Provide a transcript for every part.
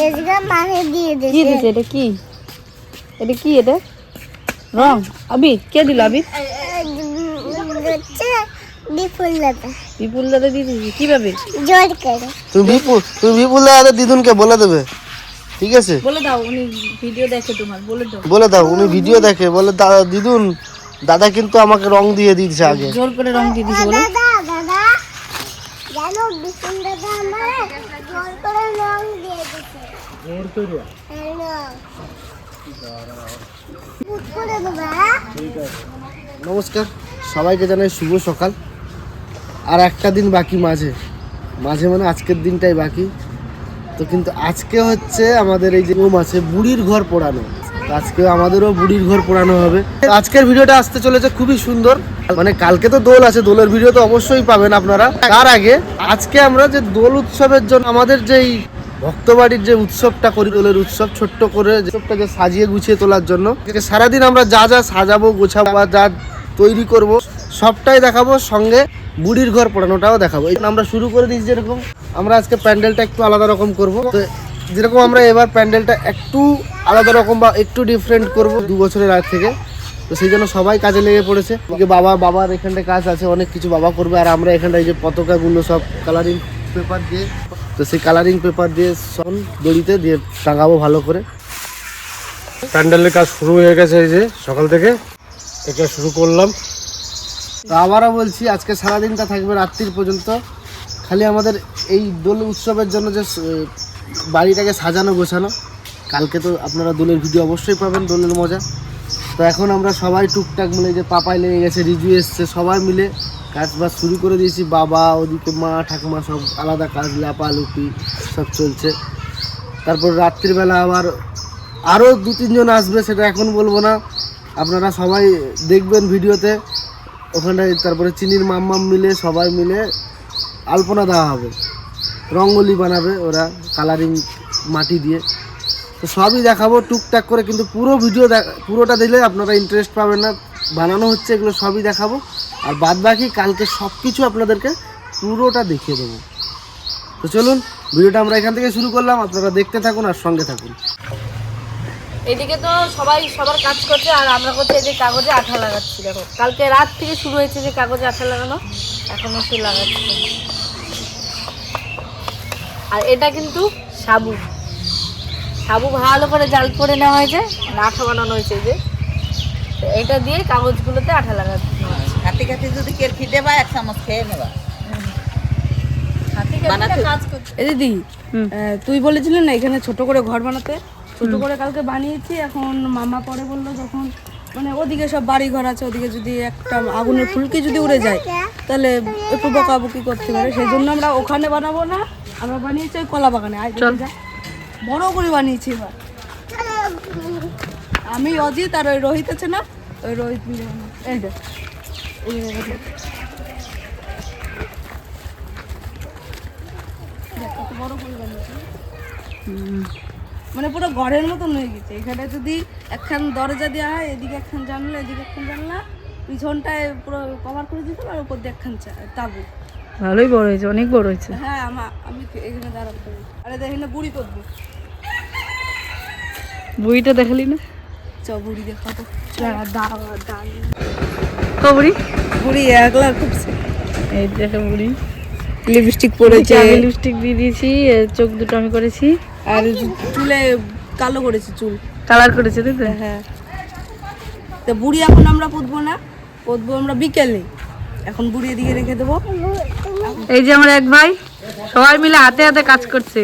কি দিছে এটা? কি এটা? কি এটা? রং? আবির? কে দিল আবির? বিপুল দাদা দিয়ে দিয়েছি। কিভাবে? তুমি বিপুল দাদা দিদুনকে বলে দেবে, ঠিক আছে? বলে দাও, উনি ভিডিও দেখে তোমার, বলে দাও উনি ভিডিও দেখে, বলে দিদুন দাদা কিন্তু আমাকে রং দিয়ে দিয়েছে আগে, জোর করে রং দিয়ে দিয়েছে বলে। নমস্কার সবাইকে, জানাই শুভ সকাল। আর একটা দিন বাকি, মাঝে মানে আজকের দিনটাই বাকি। তো কিন্তু আজকে হচ্ছে আমাদের এই যে নিয়ম আছে বুড়ির ঘর পোড়ানো, আজকে আমাদেরও বুড়ির ঘর পোড়ানো হবে। আজকের ভিডিওটা আসতে চলেছে খুবই সুন্দর, মানে কালকে তো দোল আছে, দোলের ভিডিও তো অবশ্যই পাবেন আপনারা। তার আগে আজকে আমরা যে দোল উৎসবের জন্য আমাদের যেই ভক্তবাড়ির যে উৎসবটা করি, দোলের উৎসব ছোট্ট করে উৎসবটাকে সাজিয়ে গুছিয়ে তোলার জন্য সারাদিন আমরা যা যা সাজাবো, গোছাবো বা যা তৈরি করব সবটাই দেখাবো, সঙ্গে বুড়ির ঘর পোড়ানোটাও দেখাবো। এই আমরা শুরু করে দিয়েছি, যেরকম আমরা আজকে প্যান্ডেলটা একটু আলাদা রকম করবো। তো যেরকম আমরা এবার প্যান্ডেলটা একটু আলাদা রকম বা একটু ডিফারেন্ট করব 2 বছরের আগ থেকে, তো সেই জন্য সবাই কাজে লেগে পড়েছে। বাবার এখানটায় কাজ আছে, অনেক কিছু বাবা করবে, আর আমরা এখানটায় যে পতাকাগুলো সব কালারিং পেপার দিয়ে, তো সেই কালারিং পেপার দিয়ে সব দড়িতে দিয়ে টাঙাবো ভালো করে। প্যান্ডেলের কাজ শুরু হয়ে গেছে, এই যে সকাল থেকে এটা শুরু করলাম। তো আবারও বলছি, আজকে সারাদিনটা থাকবে রাত্রির পর্যন্ত, খালি আমাদের এই দোল উৎসবের জন্য যে বাড়িটাকে সাজানো গোছানো। কালকে তো আপনারা দোলের ভিডিও অবশ্যই পাবেন, দোলের মজা। তো এখন আমরা সবাই টুকটাক মিলে, যে পাপাই লেগে গেছে, রিজু এসছে, সবাই মিলে কাজ বাজ শুরু করে দিয়েছি। বাবা ওদিকে, মা ঠাকুমা সব আলাদা কাজ, লাপালুপি সব চলছে। তারপর রাত্রিবেলা আবার আরও 2-3 জন আসবে, সেটা এখন বলবো না, আপনারা সবাই দেখবেন ভিডিওতে। ওখানটায় তারপরে চিনির মাম্মাম মিলে সবাই মিলে আলপনা দেওয়া হবে, রঙ্গোলি বানাবে ওরা কালারিং মাটি দিয়ে। তো সবই দেখাবো টুকটাক করে, কিন্তু পুরো ভিডিও পুরোটা দিলে আপনারা ইন্টারেস্ট পাবেন না। বানানো হচ্ছে এগুলো সবই দেখাবো, আর বাদ বাকি কালকে সব কিছু আপনাদেরকে পুরোটা দেখিয়ে দেবো। তো চলুন ভিডিওটা আমরা এখান থেকে শুরু করলাম, আপনারা দেখতে থাকুন আর সঙ্গে থাকুন। এদিকে তো সবাই সবার কাজ করছে, আর আমরা করছি এই যে কাগজে আঠা লাগাচ্ছি। দেখো কালকে রাত থেকে শুরু হয়েছে যে কাগজে আঠা লাগানো, এখনো সে লাগাচ্ছে। আর এটা কিন্তু সাবু ভালো করে জাল করে নেওয়া হয়েছে, আঠা বানানো হয়েছে যে, এটা দিয়ে কাগজগুলোতে আঠা লাগাচ্ছে। কাটি কাটি যদি কেউ খিদে পায় 1 চামচ খেয়ে নেবা। এই দিদি, তুই বলেছিলি না এখানে ছোট করে ঘর বানাতে, ছোট করে কালকে বানিয়েছি। এখন মামা পরে বললো, যখন মানে ওদিকে সব বাড়ি ঘর আছে, ওদিকে যদি একটা আগুনের ফুলকি যদি উড়ে যায় তাহলে একটু বকাবকি করতে পারে, সেই জন্য আমরা ওখানে বানাবো না, আমরা বানিয়েছি ওই কলা বাগানে। বড় করে বানিয়েছি এবার আমি, অজিত আর ওই রোহিত আছে না, ওই রোহিত মিলে এই যে বড় করে বানিয়েছি, মানে পুরো ঘরের মতন হয়ে গেছে। এখানে যদি একখান দরজা দেওয়া হয়, এদিকে একখান জানলা, এদিকে একখান জানলা, পিছনটায় পুরো কভার করে দিতে, আর উপর দিয়ে একখান তাবু। ভালোই বড় হয়েছে, অনেক বড় হয়েছে। হ্যাঁ, আমি এখানে দাঁড়াতে, আরে দেখি না বুড়ি করবো। বুড়িটা দেখালি না? চ বুড়ি দেখাবো। বুড়ি একলা খুবছে, এই দেখো বুড়ি লিপস্টিক পরেছে, লিপস্টিক দিয়ে দিয়েছি, চোখ দুটো আমি করেছি, আর চুলে কালো করেছি, চুল কালার করেছে, তাই তো? হ্যাঁ। তো বুড়ি এখন আমরা পুঁতবো না, পুঁতবো আমরা বিকেলে। এখন বুড়ি এদিকে রেখে দেবো। এই যে আমার এক ভাই সবাই মিলে হাতে হাতে কাজ করছে।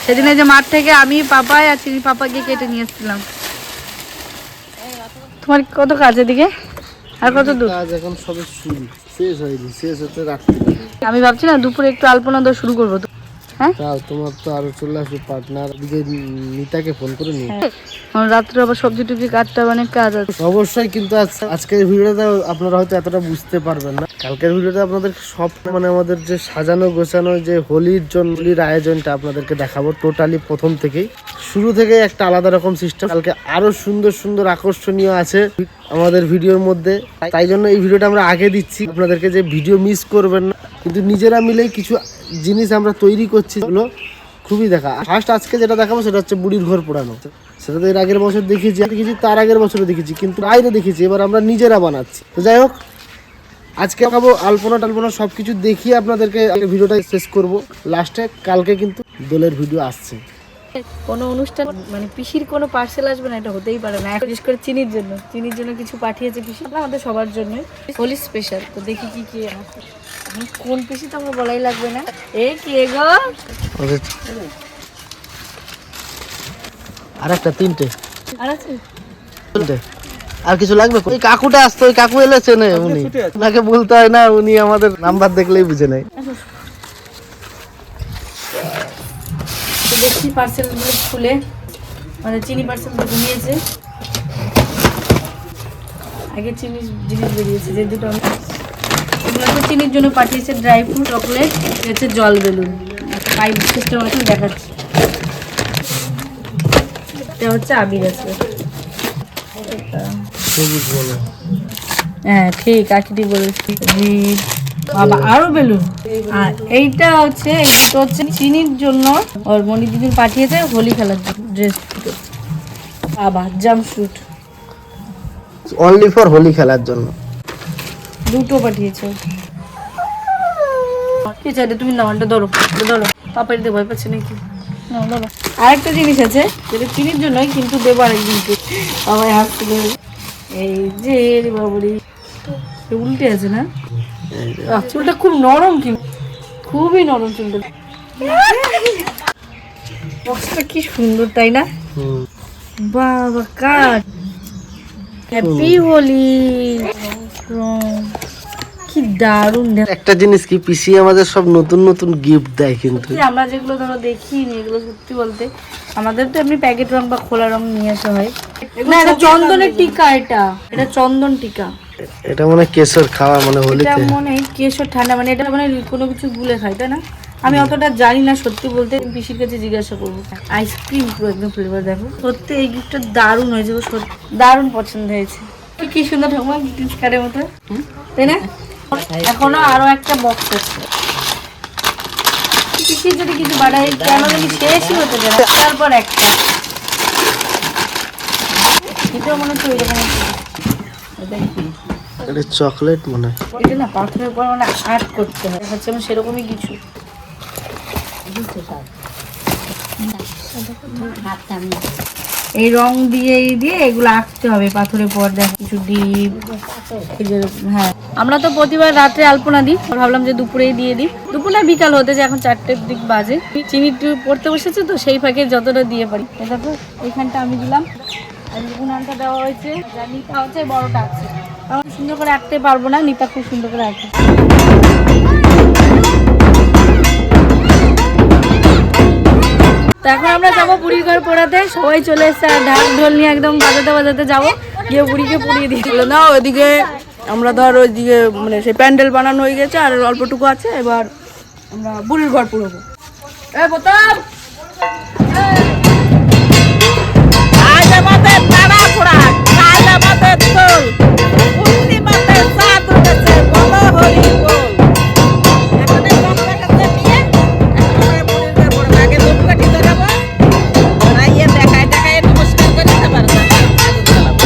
সেদিন এই যে মাঠ থেকে আমি, পাপাই আর চিনি পাপাকে কেটে নিয়ে এসেছিলাম। তোমার কত কাজ এদিকে, আর কত দূর? কাজ এখন সবে শুরু, শেষ হয়নি, শেষ হতে রাত্রি। আমি ভাবছি না দুপুরে একটু আলপনা দেওয়া শুরু করবো। হ্যাঁ, তোমার তো আরো চলে আসবে পার্টনার, দিকে নিতাকে ফোন করে নিয়ে রাত্রে আবার সবজি টুবজি কাটতে অনেক কাজ আছে অবশ্যই। কিন্তু আজকের ভিডিওটা আপনারা হয়তো এতটা বুঝতে পারবেন না। কালকের ভিডিওতে আপনাদের সব মানে আমাদের যে সাজানো গোছানো যে হোলির জন্য হোলির আয়োজনটা আপনাদেরকে দেখাবো টোটালি প্রথম থেকেই, শুরু থেকে একটা আলাদা রকম সিস্টেম। কালকে আরো সুন্দর সুন্দর আকর্ষণীয় আছে আমাদের ভিডিওর মধ্যে, তাই জন্য এই ভিডিওটা আমরা আগে দিচ্ছি আপনাদেরকে, যে ভিডিও মিস করবেন না। কিন্তু নিজেরা মিলেই কিছু জিনিস আমরা তৈরি করছি, হলো খুবই দেখা। ফার্স্ট আজকে যেটা দেখাবো সেটা হচ্ছে বুড়ির ঘর পোড়ানো। সেটা তো এর আগের বছর দেখেছি, তার আগের বছরে দেখেছি, কিন্তু বাইরে দেখেছি, এবার আমরা নিজেরা বানাচ্ছি। তো যাই হোক, আজকে দেখাবো আলপনা টালপনা সব কিছু দেখিয়ে আপনাদেরকে ভিডিওটা শেষ করব। লাস্টে কালকে কিন্তু দোলের ভিডিও আসছে। কোনো অনুষ্ঠান মানে পিসির কোনো পার্সেল আসবে না, এটা হতেই পারে না। বিশেষ করে চিনির জন্য কিছু পাঠিয়েছে পিসি, আমাদের সবার জন্য হোলি স্পেশাল। তো দেখি কি কি আছে। কোন পিসি তো আমার বলাই লাগবে না। এ কে গো? আর একটা তিনটে আর আছে আর কিছু লাগবে? ওই কাকুটা আসতো, ওই কাকু এলে চেনে উনি, ওনাকে বলতে হয় না, উনি আমাদের নাম্বার দেখলেই বুঝে নেয়। তো দেখছি পার্সেলগুলো খুলে, মানে চিনি পার্সেল ঘুমিয়েছে। আগে চিনি জিনিস বেরিয়েছে যে দুটো, এগুলো তো চিনির জন্য পাঠিয়েছে ড্রাই ফ্রুট, চকলেট, হচ্ছে জল বেলুন, পাইপ সিস্টেম আছে দেখাচ্ছি। এটা হচ্ছে আবির আছে, হ্যাঁ ঠিক আকিটি বলেছি। বাবা আরো বেলুন। আর এইটা হচ্ছে চিনির জন্য ওর মনি দিদি পাঠিয়েছে হোলি খেলার জন্য ড্রেস, বাবা জাম্পস্যুট অনলি ফর হোলি খেলার জন্য দুটো পাঠিয়েছে। কি চাইলে তুমি নামানটা ধরো ধরো, পাপাই দিয়ে ভয় পাচ্ছে নাকি? ধরো। আরেকটা জিনিস আছে যেটা চিনির জন্যই, কিন্তু দেবো আরেকদিনকে। বাবাই হাসতে দেবে। এই যে বাবুরি উল্টে আছে না, চুলটা খুব নরম, কিন্তু খুবই নরম চুলটা। বক্সটা কি সুন্দর তাই না? বাবা কাট হ্যাপি হোলি, কি দারুণ। একটা জিনিস কি, পিসি আমাদের সব নতুন নতুন গিফট দেয়, কিন্তু আমরা যেগুলো ধরো দেখিনি, এগুলো সত্যি বলতে আমাদের তো এমনি প্যাকেট রং বা খোলা রং নিয়ে আসা হয় না। এটা চন্দনের টিকা, এটা চন্দন টিকা। এটা মনে কেশর খাওয়া, মানে হোলিতে এটা মনে কেশর ঠান্ডা, মানে এটা মানে কোনো কিছু গুলে খাই, তাই না? আমি অতটা জানি না সত্যি বলতে, পিসির কাছে জিজ্ঞাসা করবো। আইসক্রিম পুরো একদম ফ্লেভার, দেখো সত্যি এই গিফটটা দারুণ হয়েছে, দারুণ পছন্দ হয়েছে। কি সুন্দর ঠাকুমা গিফট কার্ডের মতো, তাই না? এখনো আরো একটা বক্স আছে, পিসির যদি কিছু বাড়াই কেন জানি শেষই হতে পারে, তারপর একটা এটাও মনে হচ্ছে ওইরকম। এটা চকলেট মনে হয়, এটা না পাথরের উপর মানে আর্ট করতে হয়, হচ্ছে আমার সেরকমই কিছু। এই রং দিয়ে এগুলো আঁকতে হবে পাথরের পর। দেখো কিছু ডিপ, হ্যাঁ আমরা তো প্রতিবার রাত্রে আলপনা দিই, ভাবলাম যে দুপুরেই দিয়ে দিই। দুপুর না বিকাল হতে যে এখন 4টের দিক বাজে, চিনি পড়তে বসেছে তো সেই ফাঁকে যতটা দিয়ে পারি। দেখো এইখানটা আমি দিলাম, আর উনানটা দেওয়া হয়েছে, যা নিতা হচ্ছে বড়টা আছে। আমি সুন্দর করে আঁকতে পারবো না, নিতা খুব সুন্দর করে আঁকে। তো এখন আমরা যাবো বুড়ির ঘর পোড়াতে, সবাই চলে এসছে, আর ঢাক ঢোল নিয়ে একদম বাজাতে বাজাতে যাবো, গিয়ে বুড়িকে পুড়িয়ে দিয়েছিল না। ওইদিকে আমরা ধর ওইদিকে মানে সেই প্যান্ডেল বানানো হয়ে গেছে, আর অল্পটুকু আছে, এবার আমরা বুড়ির ঘর পুড়াবো। আজ আমাদের তারা পোড়া, কাল আমাদের দোল, পূর্ণিমাতে চাঁদ উঠেছে, বলো হরি বল। এখন এই বক্সটা কাছে নিয়ে এখন আমরা বুড়ির ঘর পোড়াবো। আগে ধূপকাঠি ধরাবো, ধরাইয়ে দেখায় দেখায় নমস্কার করে তারপর আগুন জ্বালাবো।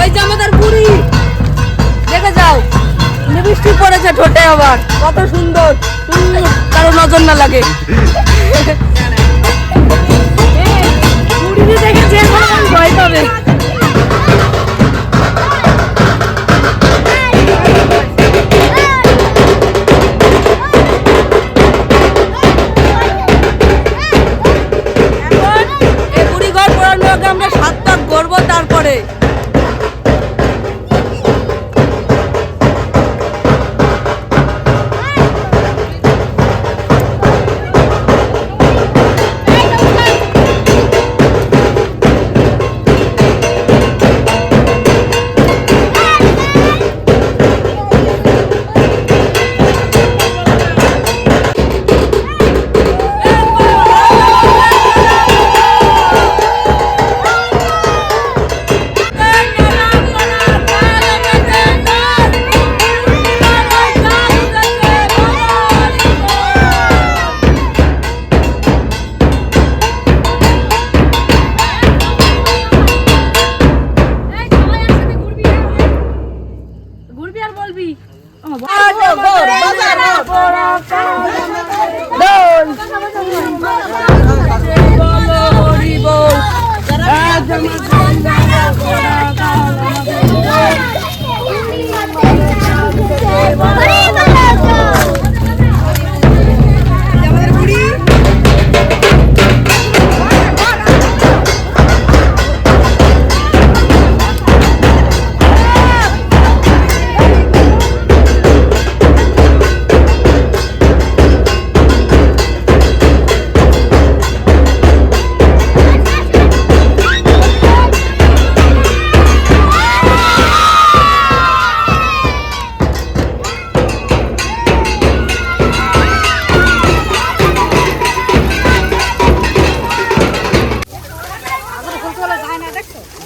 এই যে আমাদের বুড়ি, দেখে যাও লিপস্টিক পরেছে ঠোঁটে, আবার কত সুন্দর, কারো নজর না লাগে। বুড়ি দেখে যে ভয় পাবে। এই বুড়ি ঘর পোড়ানোর আগে আমরা 7 পাক গড়বো, তারপরে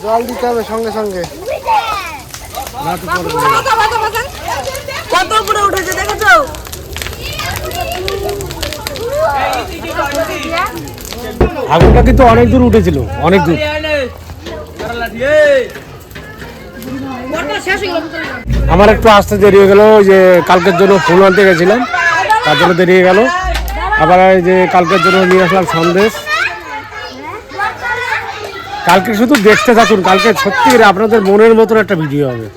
জল দিতে হবে সঙ্গে সঙ্গে। কত উপরে উঠেছে দেখেছো? আগুনটা কিন্তু অনেক দূর উঠেছিল, অনেক দূর। আমার একটু আসতে দেরি হয়ে গেল, যে কালকের জন্য ফুল আনতে গেছিলাম, তার জন্য দেরি হয়ে গেল। আবার এই যে কালকের জন্য নিয়ে আসলাম সন্দেশ। কালকে শুধু দেখতে থাকুন, কালকে সত্যি আপনাদের মনের মতন একটা ভিডিও হবে,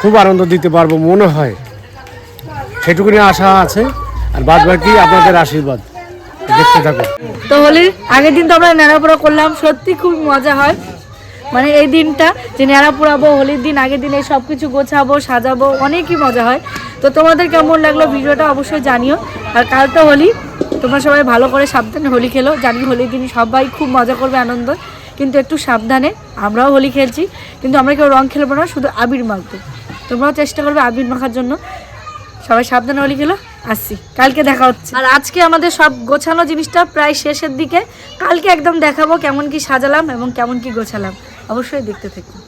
খুব আনন্দ দিতে পারবো মনে হয়, সেটুকুনি আশা আছে। আর বাদ বাকি আপনাদের আশীর্বাদ, দেখতে থাকুন। তো হোলির আগের দিন তো আমরা ন্যাড়াপোড়া করলাম, সত্যি খুব মজা হয়। মানে এই দিনটা যে ন্যাড়া পোড়াবো, হোলির দিন আগের দিন এই সব কিছু গোছাবো সাজাবো, অনেকই মজা হয়। তো তোমাদের কেমন লাগলো ভিডিওটা অবশ্যই জানিও। আর কাল তো হোলি, তোমরা সবাই ভালো করে সাবধানে হোলি খেলো। জানি হোলির দিন সবাই খুব মজা করবে, আনন্দ, কিন্তু একটু সাবধানে। আমরাও হোলি খেলছি, কিন্তু আমরা কেউ রং খেলবো না, শুধু আবির মাখবো। তোমরাও চেষ্টা করবে আবির মাখার জন্য। সবাই সাবধানে হোলি খেলো। আসছি, কালকে দেখা হচ্ছে। আর আজকে আমাদের সব গোছানো জিনিসটা প্রায় শেষের দিকে, কালকে একদম দেখাবো কেমন কি সাজালাম এবং কেমন কি গোছালাম। অবশ্যই দেখতে থাকুন।